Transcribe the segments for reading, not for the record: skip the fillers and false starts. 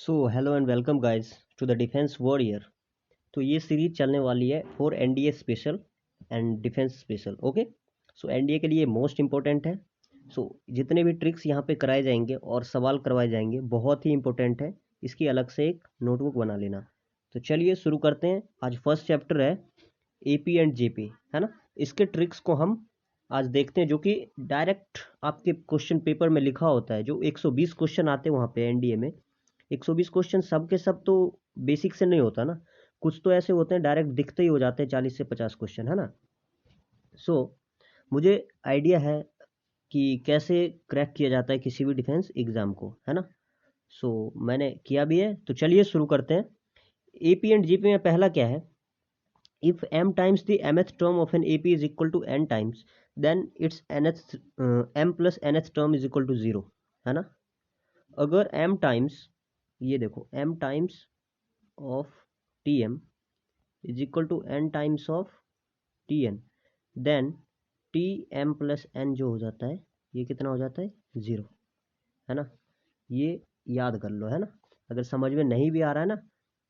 So hello and welcome guys to the defence warrior. तो ये series चलने वाली है for NDA special and defence special. Okay, so NDA के लिए मोस्ट इंपॉर्टेंट है। सो जितने भी ट्रिक्स यहाँ पे कराए जाएंगे और सवाल करवाए जाएंगे बहुत ही इंपॉर्टेंट है। इसकी अलग से एक नोटबुक बना लेना। तो चलिए शुरू करते हैं। आज फर्स्ट चैप्टर है एपी एंड जेपी, है ना। इसके ट्रिक्स को हम आज देखते हैं, जो कि डायरेक्ट आपके क्वेश्चन पेपर में लिखा होता है। जो 120 क्वेश्चन आते हैं वहाँ पे एनडीए में, 120 क्वेश्चन सब के सब तो बेसिक से नहीं होता ना। कुछ तो ऐसे होते हैं डायरेक्ट दिखते ही हो जाते हैं, 40 से 50 क्वेश्चन, है ना। सो मुझे आइडिया है कि कैसे क्रैक किया जाता है किसी भी डिफेंस एग्जाम को, है ना। सो मैंने किया भी है। तो चलिए शुरू करते हैं। एपी एंड जीपी में पहला क्या है, if m times the mth term of an AP is equal to n times, then its nth m plus nth term is equal to 0, है ना। अगर m टाइम्स, ये देखो m times of tm is equal to n times of tn, then tm plus n जो हो जाता है ये कितना हो जाता है, 0, है ना। ये याद कर लो, है ना। अगर समझ में नहीं भी आ रहा है ना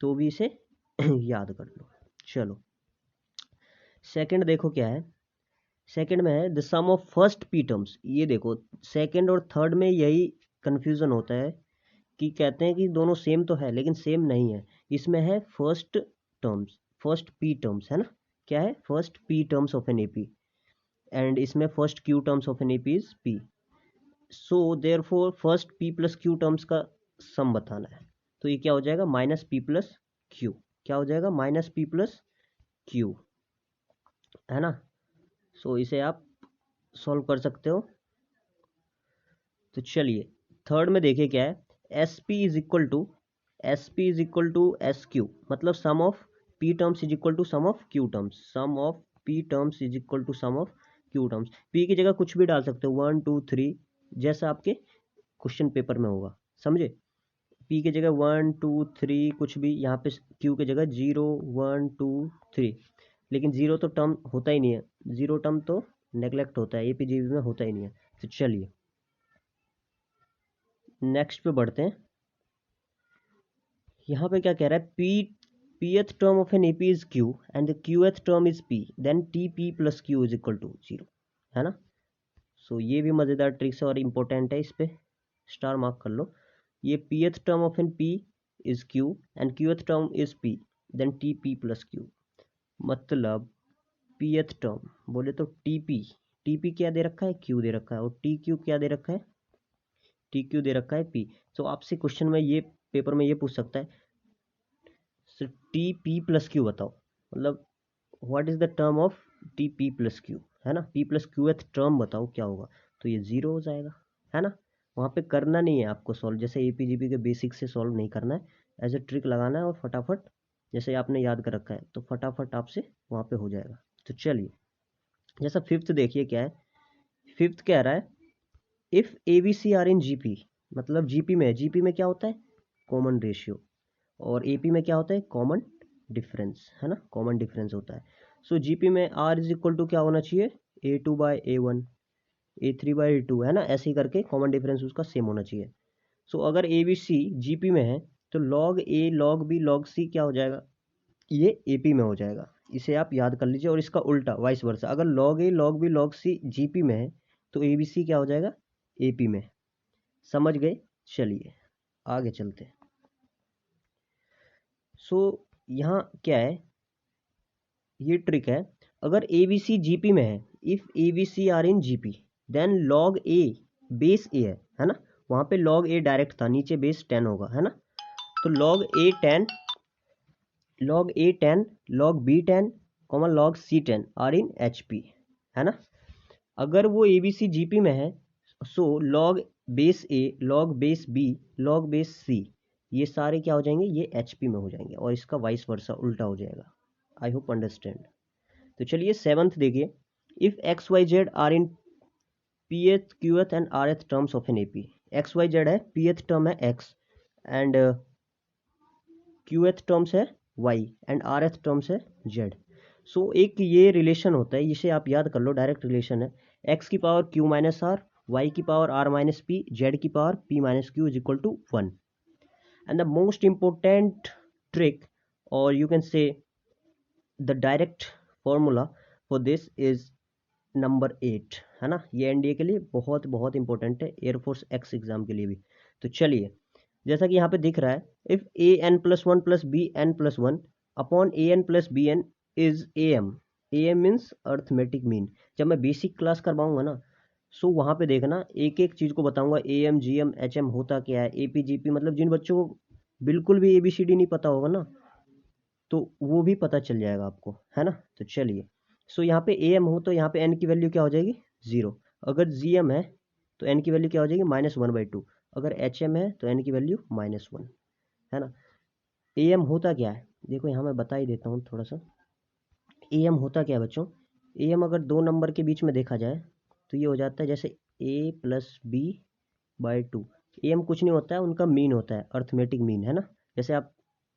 तो भी इसे याद कर लो। चलो सेकंड देखो क्या है। सेकंड में है the sum of first P terms. ये देखो सेकंड और थर्ड में यही कंफ्यूजन होता है कि कहते हैं कि दोनों सेम तो है लेकिन सेम नहीं है। इसमें है first terms, first P terms, है ना। क्या है, first P terms of an AP, and इसमें first Q terms of an AP is P. So therefore first P plus Q terms का सम बताना है। तो ये क्या हो जाएगा, माइनस पी प्लस क्यू। क्या हो जाएगा, माइनस पी प्लस क्यू, है ना। सो इसे आप सॉल्व कर सकते हो। तो चलिए थर्ड में देखिए क्या है, S P is equal to, S P is equal to S Q, मतलब sum of P terms is equal to sum of Q terms. Sum of P terms is equal to sum of Q terms. P की जगह कुछ भी डाल सकते हो, 1 2 3, जैसा आपके क्वेश्चन पेपर में होगा, समझे। पी की जगह 1 2 3 कुछ भी, यहाँ पे क्यू की जगह 0 1 2 3। लेकिन जीरो तो टर्म होता ही नहीं है, जीरो टर्म तो नेग्लेक्ट होता है, एपीजीबी में होता ही नहीं है। तो चलिए नेक्स्ट पे बढ़ते हैं। यहाँ पे क्या कह रहा है, pth term of an AP is Q and the qth term is p, then TP plus Q is equal to 0, है ना। सो ये भी मज़ेदार ट्रिक्स है और इम्पोर्टेंट है, इस पे स्टार मार्क कर लो। ये pth term of an p is q and qth term is p, then TP plus Q. मतलब pth टर्म बोले तो टीपी, टीपी क्या दे रखा है, q दे रखा है, और टी क्यू क्या दे रखा है, टी क्यू दे रखा है p। तो आपसे क्वेश्चन में ये पेपर में ये पूछ सकता है, टी पी प्लस क्यू बताओ, मतलब what is the term of T P plus Q, है ना। P plus Q th term बताओ क्या होगा। तो ये 0 हो जाएगा, है ना। वहाँ पे करना नहीं है आपको सॉल्व, जैसे एपीजीपी के बेसिक से सॉल्व नहीं करना है, एज ए ट्रिक लगाना है और फटाफट जैसे आपने याद कर रखा है तो फटाफट आपसे वहाँ पे हो जाएगा। तो चलिए जैसा फिफ्थ देखिए क्या है। फिफ्थ कह रहा है if A B C are in GP, मतलब जीपी में, जीपी में क्या होता है, कॉमन रेशियो, और एपी में क्या होता है, कॉमन डिफरेंस, है ना। कॉमन डिफरेंस होता है। सो जीपी में आर इज इक्वल टू क्या होना चाहिए, A2/A1, A3/A2, है ना। ऐसे ही करके कॉमन डिफरेंस उसका सेम होना चाहिए। सो अगर ए बी सी जीपी में है तो लॉग ए लॉग बी लॉग सी क्या हो जाएगा, ये एपी में हो जाएगा। इसे आप याद कर लीजिए। और इसका उल्टा वाइस वर्सा, अगर लॉग ए log B log c GP में है तो ए बी सी क्या हो जाएगा, एपी में। समझ गए। चलिए आगे चलते हैं। सो यहाँ क्या है, ये ट्रिक है। अगर ए बी सी जीपी में है, if A B C are in GP, then log A base A है ना। वहाँ पे लॉग ए डायरेक्ट था, नीचे बेस 10 होगा, है ना। तो log A 10, log A 10, log B 10, common log C 10 are in H P, है ना। अगर वो ए बी सी जी पी में है, so log base A log base B log base C, ये सारे क्या हो जाएंगे, ये एच पी में हो जाएंगे, और इसका वाइस वर्सा उल्टा हो जाएगा। I hope understand. तो चलिए सेवंथ देखिए, if X Y Z are in P th Q th and R th terms of an A P. X Y Z है, पी एथ टर्म है X, and Q th terms है Y, and R th terms है Z. So एक ये relation होता है, इसे आप याद कर लो, डायरेक्ट रिलेशन है। एक्स की power Q minus are, Y की power R minus P, Z की power P minus Q is equal to 1। And the most important trick और you can say the direct formula for this is number 8, है ना। ये NDA के लिए बहुत बहुत इंपॉर्टेंट है, एयरफोर्स एक्स एग्जाम के लिए भी। तो चलिए, जैसा कि यहाँ पे दिख रहा है, if A N plus one plus B N plus one upon A N plus B N is A M. A M means arithmetic mean. जब मैं बेसिक क्लास करवाऊंगा ना, सो वहाँ पे देखना एक एक चीज़ को बताऊंगा, A M G M H M होता क्या है, ए पी जी पी, मतलब जिन बच्चों को बिल्कुल भी ए बी सी डी नहीं पता होगा ना, तो वो भी पता चल जाएगा आपको, है ना। तो चलिए, सो यहाँ पे ए एम हो तो यहाँ पे एन की वैल्यू क्या हो जाएगी, 0। अगर जी एम है तो एन की वैल्यू क्या हो जाएगी, -1/2। अगर एच एम है तो एन की वैल्यू -1, है ना। ए एम होता क्या है, देखो यहाँ मैं बता ही देता हूँ थोड़ा सा। ए एम होता क्या है बच्चों, ए एम अगर दो नंबर के बीच में देखा जाए तो ये हो जाता है जैसे a plus B by 2। A M कुछ नहीं होता है, उनका मीन होता है, अर्थमेटिक मीन, है ना। जैसे आप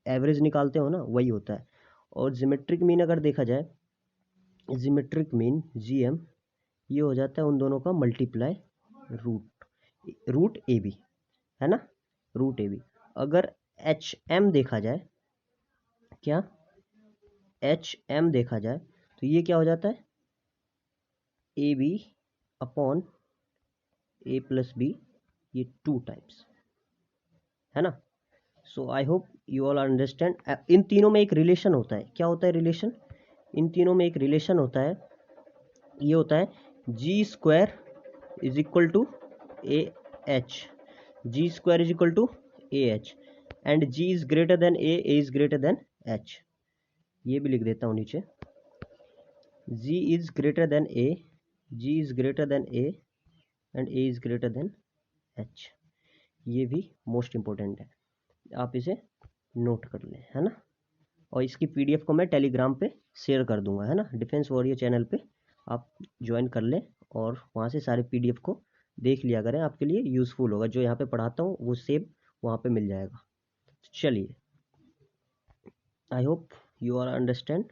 एवरेज निकालते हो ना, वही होता है। और जिमेट्रिक मीन अगर देखा जाए, जिमेट्रिक मीन जी एम, ये हो जाता है उन दोनों का मल्टीप्लाई रूट ए बी, है ना, रूट ए बी। अगर एच एम देखा जाए, क्या एच एम देखा जाए तो ये क्या हो जाता है, A B upon A plus B, ये 2 टाइम्स, है ना। So I hope you all understand. इन तीनों में एक रिलेशन होता है, क्या होता है रिलेशन, इन तीनों में एक रिलेशन होता है, ये होता है G square is equal to A H, G square is equal to A H, and G is greater than A is greater than H. ये भी लिख देता हूँ नीचे, G is greater than A, G is greater than A and A is greater than H. ये भी most important है, आप इसे नोट कर लें, है ना। और इसकी पीडीएफ को मैं टेलीग्राम पे शेयर कर दूंगा, है ना। डिफेंस वॉरियर चैनल पे आप ज्वाइन कर लें और वहाँ से सारे पीडीएफ को देख लिया करें, आपके लिए यूज़फुल होगा। जो यहाँ पे पढ़ाता हूँ वो सेम वहाँ पे मिल जाएगा। चलिए, I hope you are understand,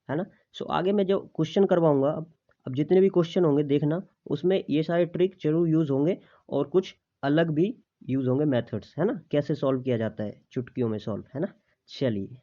है ना। सो आगे मैं जो क्वेश्चन करवाऊंगा, अब जितने भी क्वेश्चन होंगे देखना, उसमें ये सारे ट्रिक जरूर यूज़ होंगे और कुछ अलग भी यूज़ होंगे मेथड्स, है ना, कैसे सॉल्व किया जाता है, चुटकियों में सॉल्व, है ना। चलिए।